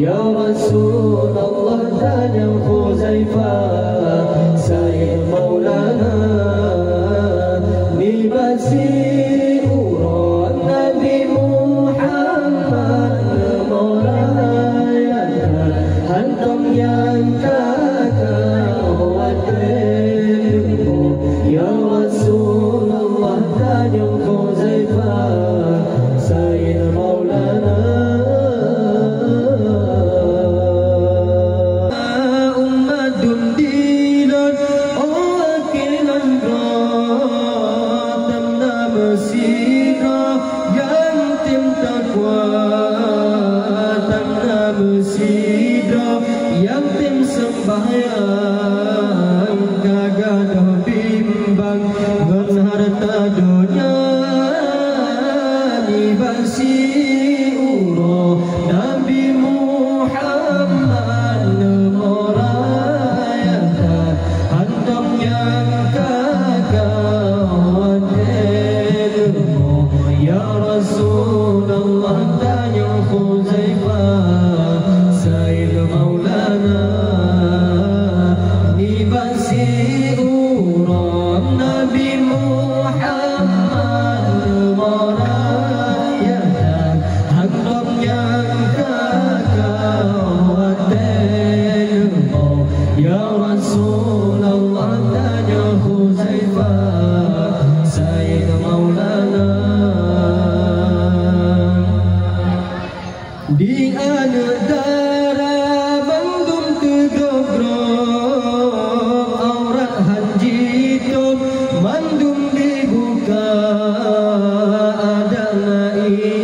Ya Rasulullah tanya Huzaifah, Sayyid Maulana libasi urat Nabi Muhammad merayakan hantam yang kakak khawatirmu. Ya Rasulullah tanya Huzaifah, Sayyid Maulana yang tim sembahyang kagak dah bimbang ngan harta dunia dibasi uroh Nabi Muhammad merayakan hantam yang kagak wadirmu. Ya Rasulullah tanya Huzaifah, Sayyid Maulana libasi uram Nabi Muhammad merayakan hantam yang kakak wadirmu. Ya Rasulullah tanya Huzaifah, Sayyid Maulana di antara bandung tegogrok aurat hanjitum mandum dibuka ada naik